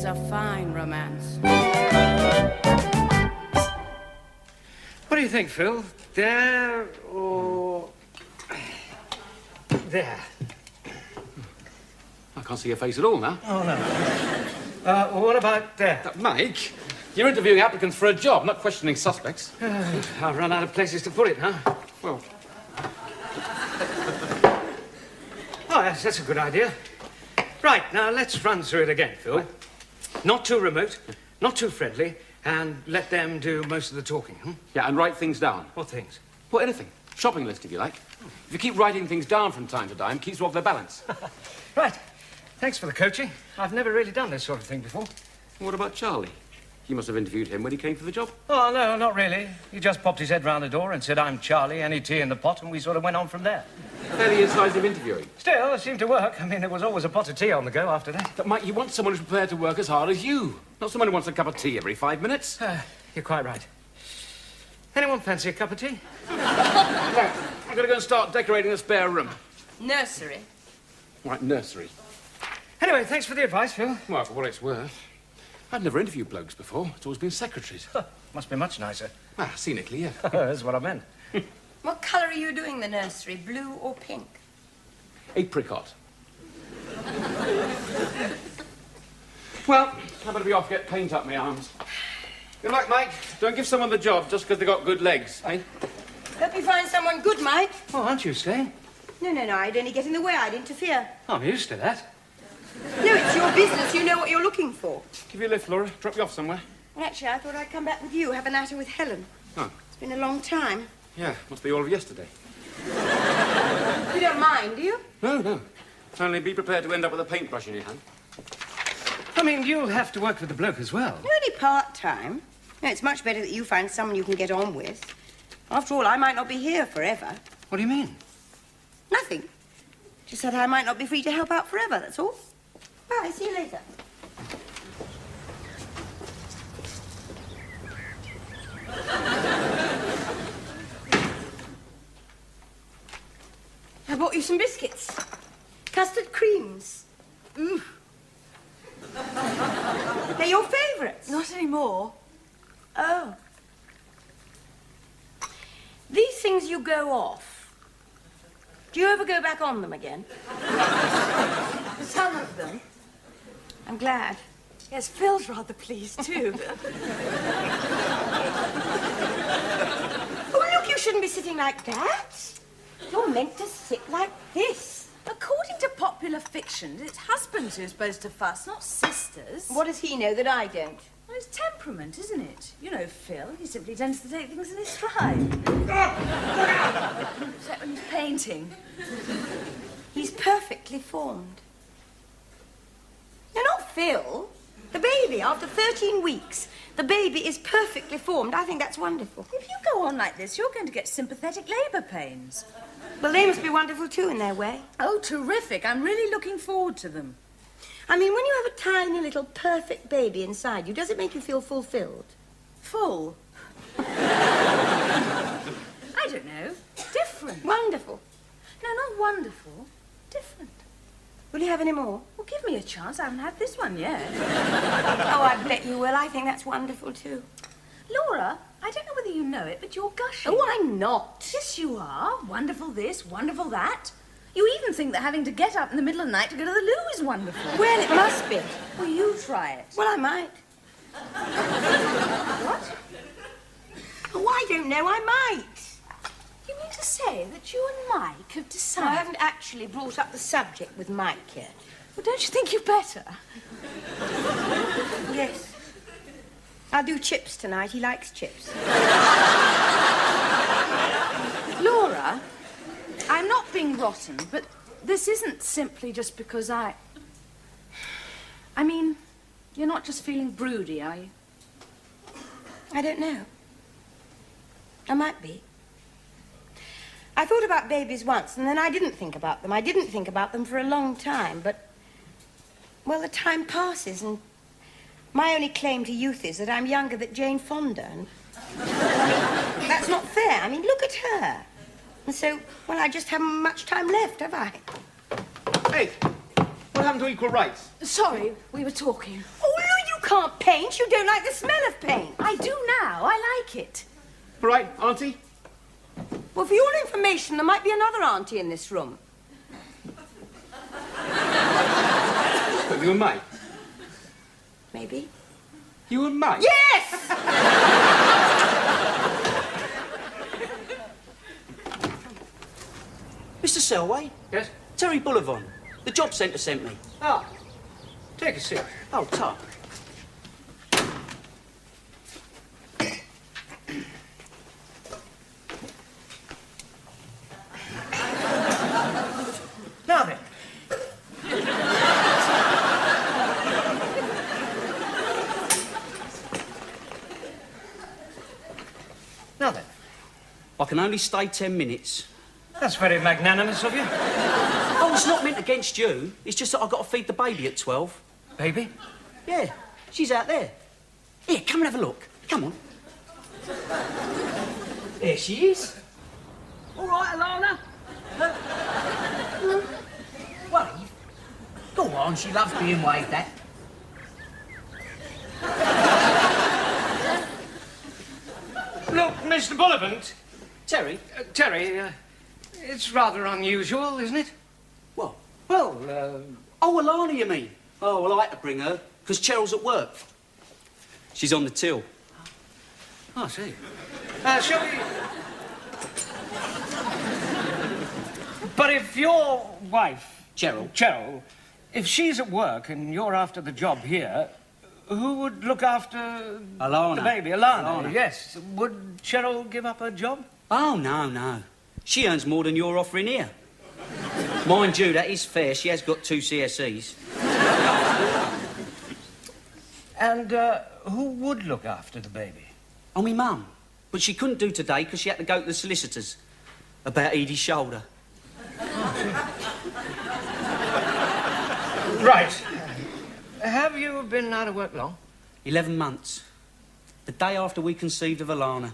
is a fine romance. What do you think, Phil? There or... there? I can't see your face at all now. Oh, no. What about there? Mike, you're interviewing applicants for a job, not questioning suspects. I've run out of places to put it, huh? Well... Oh, that's a good idea. Right, now let's run through it again, Phil. Right. Not too remote, not too friendly, and let them do most of the talking, hmm? Yeah, and write things down. What things? Well, anything. Shopping list, if you like. If you keep writing things down from time to time, it keeps you off their balance. Right. Thanks for the coaching. I've never really done this sort of thing before. What about Charlie? You must have interviewed him when he came for the job. Oh, no, not really. He just popped his head round the door and said, "I'm Charlie, any tea in the pot," and we sort of went on from there. Fairly incisive interviewing. Still, it seemed to work. I mean, there was always a pot of tea on the go after that. But, Mike, you want someone who's prepared to work as hard as you. Not someone who wants a cup of tea every 5 minutes. You're quite right. Anyone fancy a cup of tea? No, I'm going to go and start decorating the spare room. Nursery. Right, nursery. Anyway, thanks for the advice, Phil. Well, for what it's worth. I've never interviewed blokes before. It's always been secretaries. Must be much nicer. Ah, scenically, yeah. That's what I meant. What colour are you doing the nursery, blue or pink? Apricot. Well, I better be off, get paint up my arms. Good luck, Mike. Don't give someone the job just because they've got good legs, eh? Hope you find someone good, Mike. Oh, aren't you staying? No, I'd only get in the way. I'd interfere. I'm used to that. No, it's your business. You know what you're looking for. Give you a lift, Laura. Drop you off somewhere. Well, actually, I thought I'd come back with you, have a natter with Helen. Oh. It's been a long time. Yeah, must be all of yesterday. You don't mind, do you? No. Only be prepared to end up with a paintbrush in your hand. I mean, you'll have to work with the bloke as well. Only part-time. No, it's much better that you find someone you can get on with. After all, I might not be here forever. What do you mean? Nothing. Just said I might not be free to help out forever, that's all. Bye, see you later. I bought you some biscuits. Custard creams. Ooh. They're your favourites. Not anymore. Oh. These things you go off. Do you ever go back on them again? Some of them. I'm glad. Yes, Phil's rather pleased, too. Oh, look, you shouldn't be sitting like that. You're meant to sit like this. According to popular fiction, it's husbands who are supposed to fuss, not sisters. What does he know that I don't? Well, it's temperament, isn't it? You know Phil. He simply tends to take things in his stride. Except when he's painting. He's perfectly formed. No, not Phil. The baby, after 13 weeks, the baby is perfectly formed. I think that's wonderful. If you go on like this, you're going to get sympathetic labour pains. Well, they must be wonderful, too, in their way. Oh, terrific. I'm really looking forward to them. I mean, when you have a tiny little perfect baby inside you, does it make you feel fulfilled? Full. I don't know. Different. Wonderful. No, not wonderful. Different. Will you have any more? Well, give me a chance. I haven't had this one yet. Oh, I bet you will. I think that's wonderful, too. Laura, I don't know whether you know it, but you're gushing. Oh, I'm not. Yes, you are. Wonderful this, wonderful that. You even think that having to get up in the middle of the night to go to the loo is wonderful. Well, it must be. Well, you try it. Well, I might. What? Oh, I don't know. I might. You mean to say that you and Mike have I decided... haven't actually brought up the subject with Mike yet. Well, don't you think you better? Yes. I'll do chips tonight. He likes chips. Laura, I'm not being rotten, but this isn't simply just because I mean, you're not just feeling broody, are you? I don't know. I might be. I thought about babies once, and then I didn't think about them. I didn't think about them for a long time, but... Well, the time passes, and my only claim to youth is that I'm younger than Jane Fonda, and... That's not fair. I mean, look at her. And so, well, I just haven't much time left, have I? Hey, what happened to equal rights? Sorry, we were talking. Oh, can't paint. You don't like the smell of paint. I do now. I like it. All right, Auntie? Well, for your information, there might be another auntie in this room. You and May? Maybe. You and May? Yes! Mr. Selway? Yes? Terry Bullivant. The job centre sent me. Ah, take a seat. Oh, ta. Now then. Now then. I can only stay 10 minutes. That's very magnanimous of you. Oh, it's not meant against you. It's just that I've got to feed the baby at 12. Baby? Yeah, she's out there. Here, come and have a look. Come on. There she is. All right, Alana? Wave? Go on, she loves being waved at. Look, Mr. Bullivant. Terry? Terry, it's rather unusual, isn't it? What? Well, Oh, Alana, you mean? Oh, well, I had to bring her, because Cheryl's at work. She's on the till. I see. Shall we... But if your wife... Cheryl, if she's at work and you're after the job here, who would look after... Alana. The baby? Alana, Alana. yes. Would Cheryl give up her job? Oh, no, no. She earns more than you're offering here. Mind you, that is fair. She has got 2 CSEs. And who would look after the baby? Oh, me mum. But she couldn't do today because she had to go to the solicitors about Edie's shoulder. Right. Have you been out of work long? 11 months. The day after we conceived of Alana.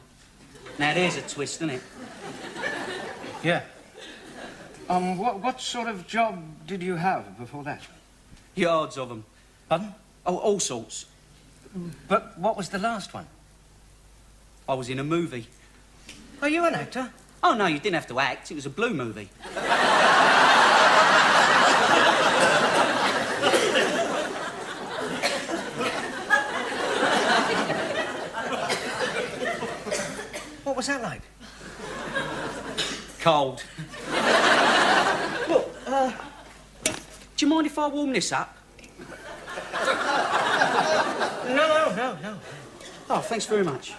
Now, there's a twist, isn't it? Yeah. What sort of job did you have before that? Yards of them. Pardon? Oh, all sorts. But what was the last one? I was in a movie. Are you an actor? Oh, no, you didn't have to act. It was a blue movie. What was that like? Cold. Look, do you mind if I warm this up? No. Oh, thanks very much.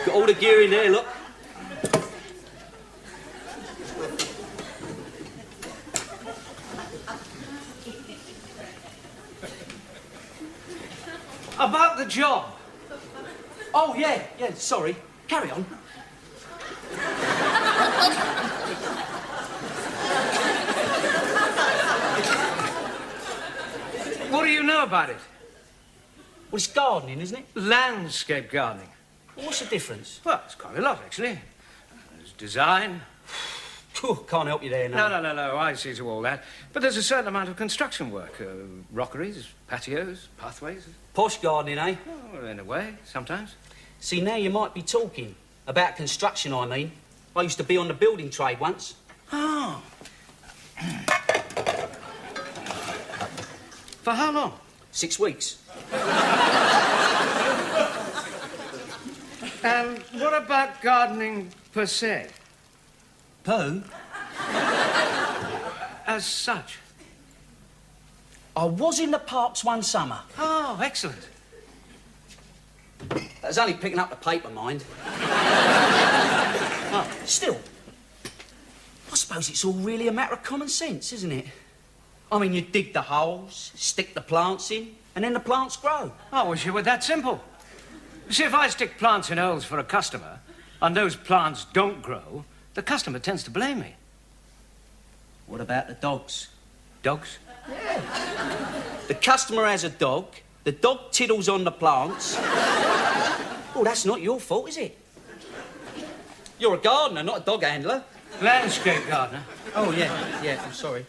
Got all the gear in there, look. About the job. Oh, yeah, sorry. Carry on. What do you know about it? Well, it's gardening, isn't it? Landscape gardening. What's the difference? Well, it's quite a lot, actually. There's design. Oh, can't help you there now. No, I see to all that. But there's a certain amount of construction work. Rockeries, patios, pathways. Posh gardening, eh? Oh, in a way, sometimes. See, now you might be talking. About construction, I mean. I used to be on the building trade once. Oh. For how long? 6 weeks. And what about gardening per se? Pooh? As such? I was in the parks one summer. Oh, excellent. That was only picking up the paper, mind. Still, I suppose it's all really a matter of common sense, isn't it? I mean, you dig the holes, stick the plants in, and then the plants grow. I wish it were that simple. See, if I stick plants in holes for a customer, and those plants don't grow, the customer tends to blame me. What about the dogs? Dogs? The customer has a dog, the dog tiddles on the plants. Well, that's not your fault, is it? You're a gardener, not a dog handler. Landscape gardener. Oh, yeah, I'm sorry.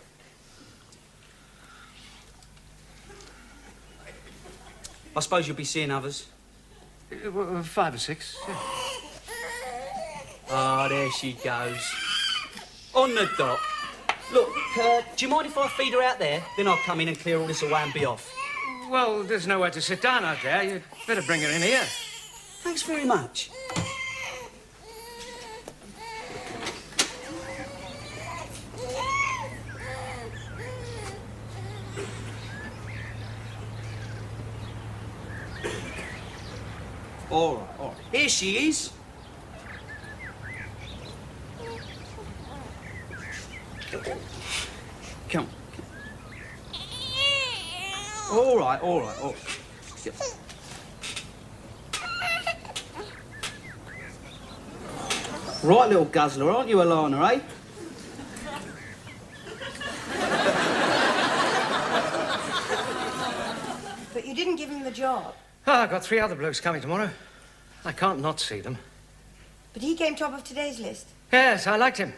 I suppose you'll be seeing others. 5 or 6, yeah. Ah, there she goes. On the dot. Look, do you mind if I feed her out there? Then I'll come in and clear all this away and be off. Well, there's nowhere to sit down out there. You'd better bring her in here. Thanks very much. All right. Here she is. Come on. All right. Yeah. Right, little guzzler, aren't you, Alana, eh? But you didn't give him the job. Oh, I've got 3 other blokes coming tomorrow. I can't not see them. But he came top of today's list. Yes, I liked him.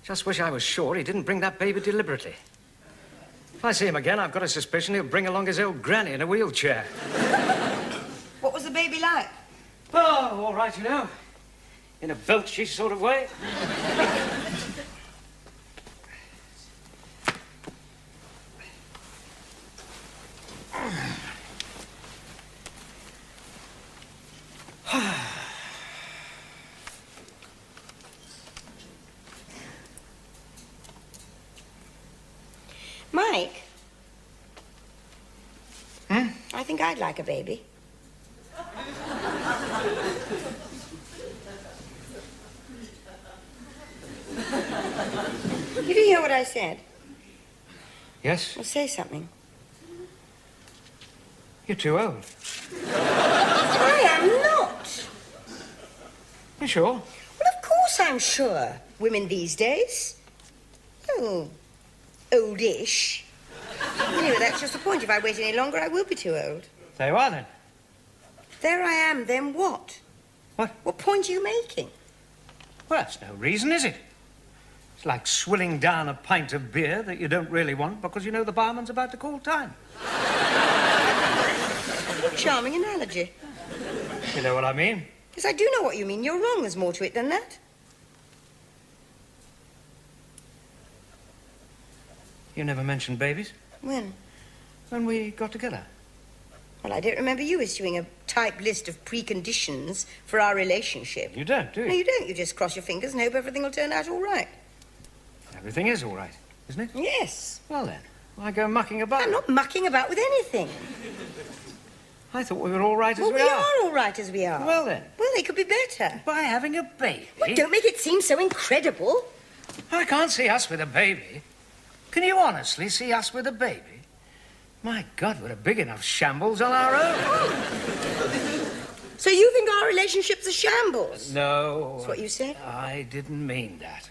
Just wish I was sure he didn't bring that baby deliberately. If I see him again, I've got a suspicion he'll bring along his old granny in a wheelchair. What was the baby like? Oh, all right, you know. In a belchy sort of way. Mike? I think I'd like a baby. Did you hear what I said? Yes? Well, say something. You're too old. I am not. You sure? Well, of course I'm sure. Women these days. Oh, oldish. Anyway, that's just the point. If I wait any longer, I will be too old. There you are, then. There I am, then what? What? What point are you making? Well, that's no reason, is it? It's like swilling down a pint of beer that you don't really want because you know the barman's about to call time. What a charming analogy. You know what I mean? Yes, I do know what you mean. You're wrong. There's more to it than that. You never mentioned babies? When? When we got together. Well, I don't remember you issuing a typed list of preconditions for our relationship. You don't, do you? No, you don't. You just cross your fingers and hope everything will turn out all right. Everything is all right, isn't it? Yes. Well, then, why go mucking about? I'm not mucking about with anything. I thought we were all right as Well, we we are. are all right as we are. Well, then. Well, they could be better. By having a baby? Well, don't make it seem so incredible. I can't see us with a baby. Can you honestly see us with a baby? My God, we're a big enough shambles on our own. So you think our relationship's a shambles? No. That's what you said? I didn't mean that.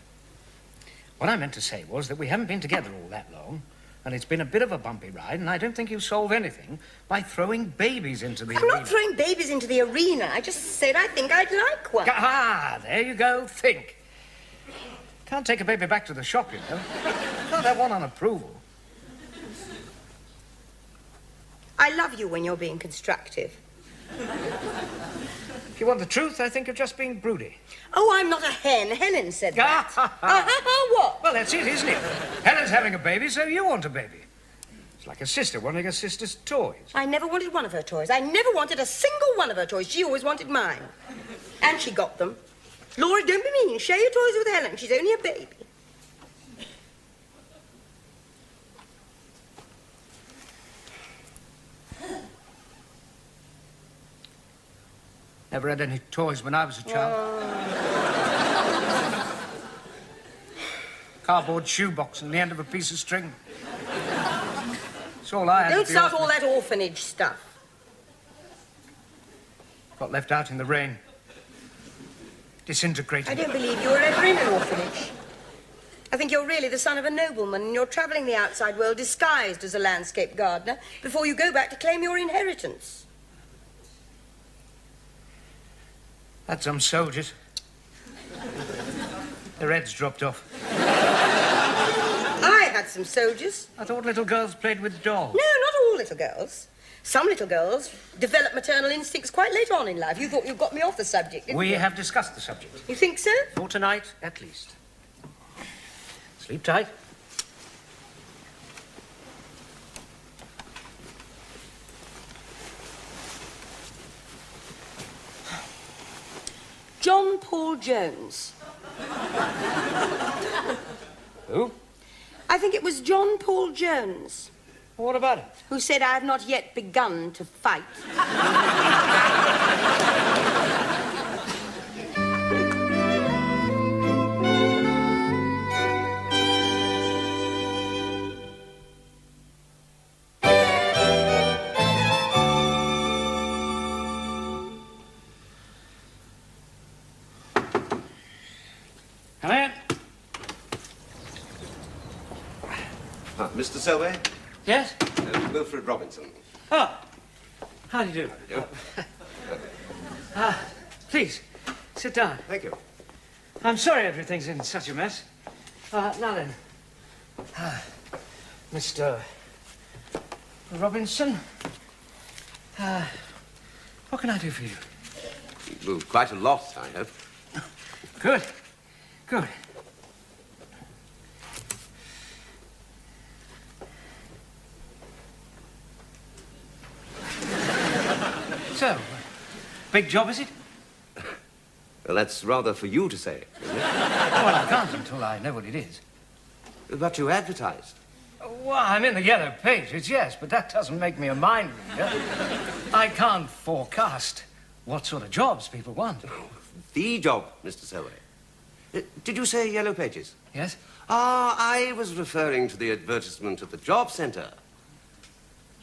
What I meant to say was that we haven't been together all that long, and it's been a bit of a bumpy ride, and I don't think you solve anything by throwing babies into the I'm arena. not throwing babies into the arena. I just said I think I'd like one. Ah, there you go, think. Can't take a baby back to the shop, you know. Can't have one on approval. I love you when you're being constructive. If you want the truth, I think you're just being broody. Oh, I'm not a hen. Helen said that. What? Well, that's it, isn't it? Helen's having a baby, so you want a baby. It's like a sister wanting a sister's toys. I never wanted one of her toys. I never wanted a single one of her toys. She always wanted mine. And she got them. Laura, don't be mean. Share your toys with Helen. She's only a baby. Never had any toys when I was a child. Cardboard shoebox and the end of a piece of string. That's all I had. Don't start all that orphanage stuff. Got left out in the rain. Disintegrated. I don't believe you were ever in an orphanage. I think you're really the son of a nobleman and you're travelling the outside world disguised as a landscape gardener before you go back to claim your inheritance. Had some soldiers. Their heads dropped off. I had some soldiers. I thought little girls played with dolls. No, not all little girls. Some little girls develop maternal instincts quite late on in life. You thought you got me off the subject, didn't you? We have discussed the subject. You think so? For tonight, at least. Sleep tight. John Paul Jones. Who? I think it was John Paul Jones. What about it? Who said, I have not yet begun to fight. Come in. Mr. Selway? Yes? Wilfred Robinson. Oh, how do you do? Please, sit down. Thank you. I'm sorry everything's in such a mess. Now then, Mr. Robinson, what can I do for you? Well, quite a lot, I hope. Good, good. So, big job, is it? Well, that's rather for you to say, isn't it? Well, I can't until I know what it is. But you advertised. Well, I'm in the yellow pages, yes, but that doesn't make me a mind reader. I can't forecast what sort of jobs people want. The job, Mr. Selway. Did you say Yellow Pages? Yes? Ah, I was referring to the advertisement at the job centre.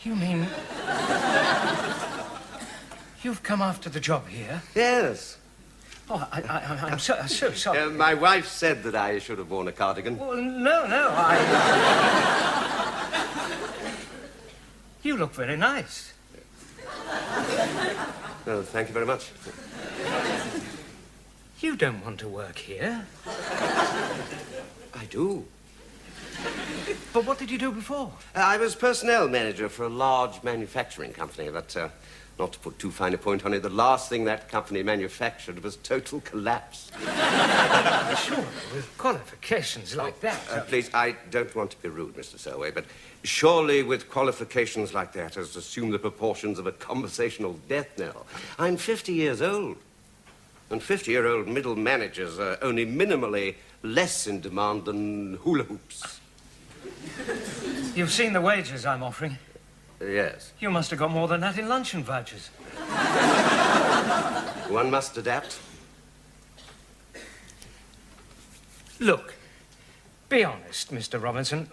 You mean... You've come after the job here? Yes. Oh, I'm so sorry. My wife said that I should have worn a cardigan. Well, no, You look very nice. Oh, thank you very much. You don't want to work here. I do. But what did you do before? I was personnel manager for a large manufacturing company, but not to put too fine a point on it, the last thing that company manufactured was total collapse. Sure, with qualifications like that. Please, I don't want to be rude, Mr. Selway, but surely with qualifications like that as assume the proportions of a conversational death knell. I'm 50 years old, and 50-year-old middle managers are only minimally less in demand than hula hoops. You've seen the wages I'm offering. Yes. You must have got more than that in luncheon vouchers. One must adapt. Look, be honest, Mr. Robinson.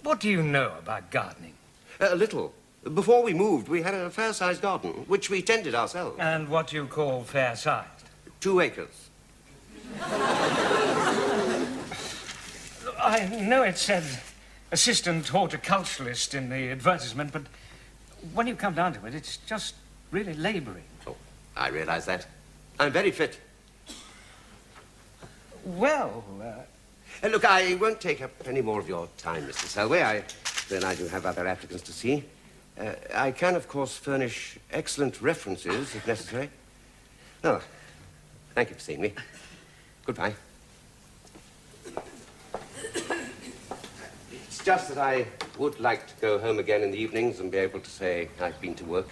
What do you know about gardening? A little. Before we moved, we had a fair-sized garden, which we tended ourselves. And what do you call fair-sized? 2 acres. I know it said assistant horticulturalist in the advertisement, but when you come down to it, it's just really labouring. Oh, I realise that. I'm very fit. Well, Look, I won't take up any more of your time, Mr. Selway. I do have other applicants to see. I can, of course, furnish excellent references, if necessary. Oh, thank you for seeing me. Goodbye. It's just that I would like to go home again in the evenings and be able to say I've been to work.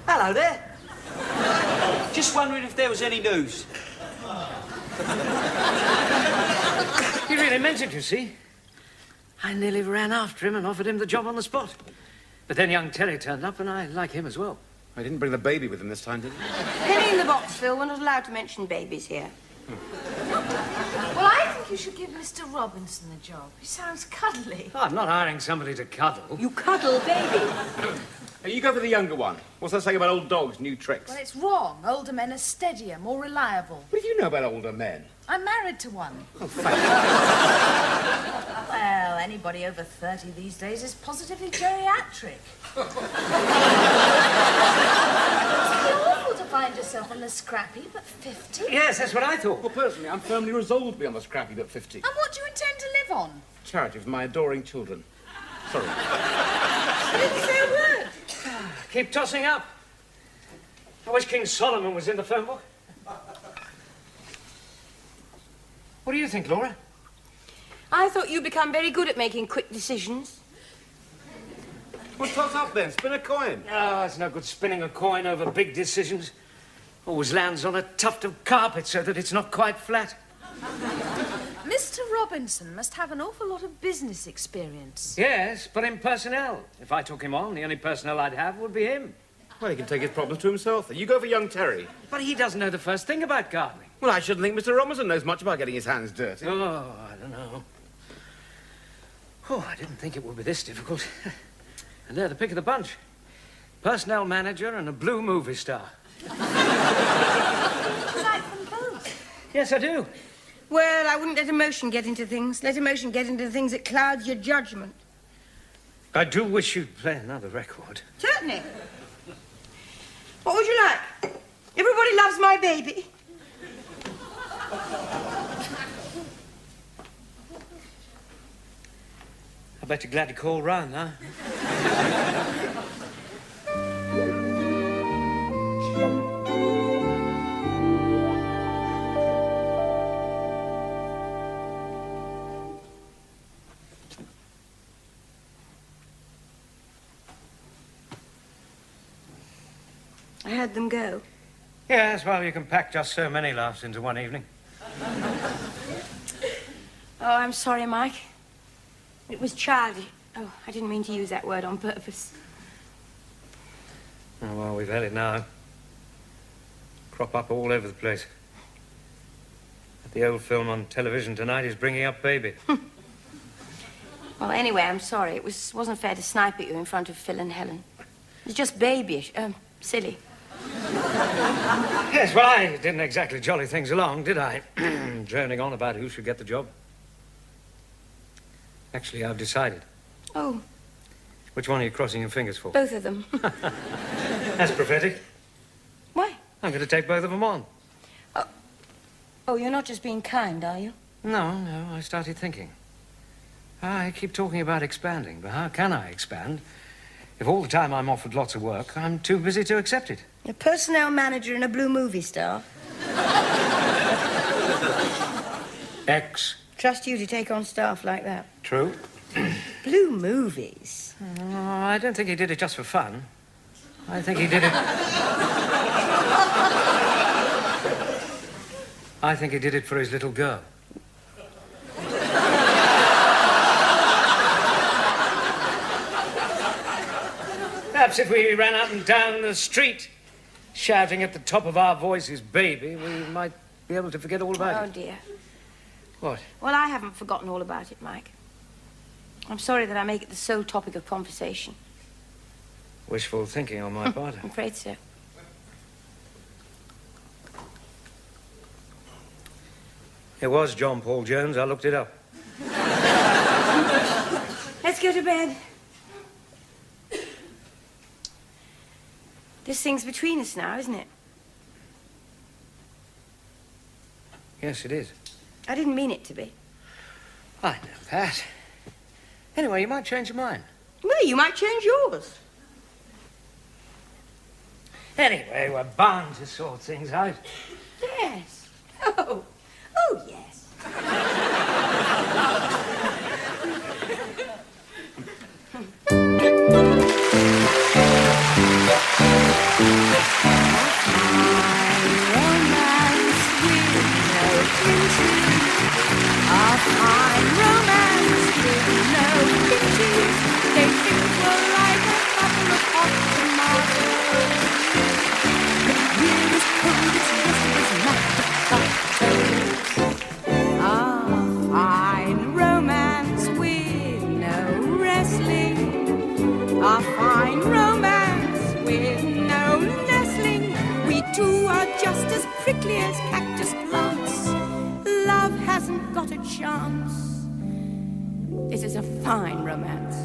Hello there. Just wondering if there was any news. he really meant it, you see. I nearly ran after him and offered him the job on the spot. But then young Terry turned up, and I like him as well. I didn't bring the baby with him this time, did he? Penny in the box, Phil. We're not allowed to mention babies here. Well, I think you should give Mr. Robinson the job. He sounds cuddly. Oh, I'm not hiring somebody to cuddle. You cuddle baby. Hey, you go for the younger one. What's that saying about old dogs, new tricks? Well, it's wrong. Older men are steadier, more reliable. What do you know about older men? I'm married to one. Oh, thank Well, anybody over 30 these days is positively geriatric. It's awful to find yourself on the scrappy but 50. Yes, that's what I thought. Well, personally, I'm firmly resolved to be on the scrappy but 50. And what do you intend to live on? Charity for my adoring children. Sorry. You didn't say a word. Keep tossing up. I wish King Solomon was in the phone book. What do you think, Laura? I thought you'd become very good at making quick decisions. Well, toss up then. Spin a coin. Oh, it's no good spinning a coin over big decisions. Always lands on a tuft of carpet so that it's not quite flat. Mr. Robinson must have an awful lot of business experience. Yes, but in personnel. If I took him on, the only personnel I'd have would be him. Well, he can take his problems to himself. You go for young Terry. But he doesn't know the first thing about gardening. Well, I shouldn't think Mr. Robinson knows much about getting his hands dirty. Oh, I don't know. Oh, I didn't think it would be this difficult. And they're the pick of the bunch. Personnel manager and a blue movie star. You like them both? Yes, I do. Well, I wouldn't let emotion get into things. Let emotion get into things that clouds your judgment. I do wish you'd play another record. Certainly. What would you like? Everybody loves my baby. I bet you're glad to call round, huh? I had them go. Yes, well, you can pack just so many laughs into one evening. Oh, I'm sorry, Mike. It was childish. Oh, I didn't mean to use that word on purpose. Oh, well, we've had it now. Crop up all over the place. The old film on television tonight is bringing up baby. Well, anyway, I'm sorry. It wasn't fair to snipe at you in front of Phil and Helen. It was just babyish. Silly. Yes, well, I didn't exactly jolly things along, did I? Droning on about who should get the job. Actually, I've decided. Oh, Which one are you crossing your fingers for? both of them. That's prophetic. Why? I'm going to take both of them on. Oh, you're not just being kind, are you? No, I started thinking. I keep talking about expanding, but how can I expand if all the time I'm offered lots of work, I'm too busy to accept it? A personnel manager and a blue movie star. Trust you to take on staff like that. True. Blue movies. Oh, I don't think he did it just for fun. I think he did it... I think he did it for his little girl. Perhaps if we ran up and down the street shouting at the top of our voices, baby, we might be able to forget all about it. Oh, dear. What? Well, I haven't forgotten all about it, Mike. I'm sorry that I make it the sole topic of conversation. Wishful thinking on my part. I'm afraid so. It was John Paul Jones. I looked it up. Let's go to bed. This thing's between us now, isn't it? Yes, it is. I didn't mean it to be. I know that. Anyway, you might change your mind. Well, you might change yours. Anyway, we're bound to sort things out. Yes. Oh, yes. A fine romance with no nestling. We two are just as prickly as cactus plants. Love hasn't got a chance. This is a fine romance.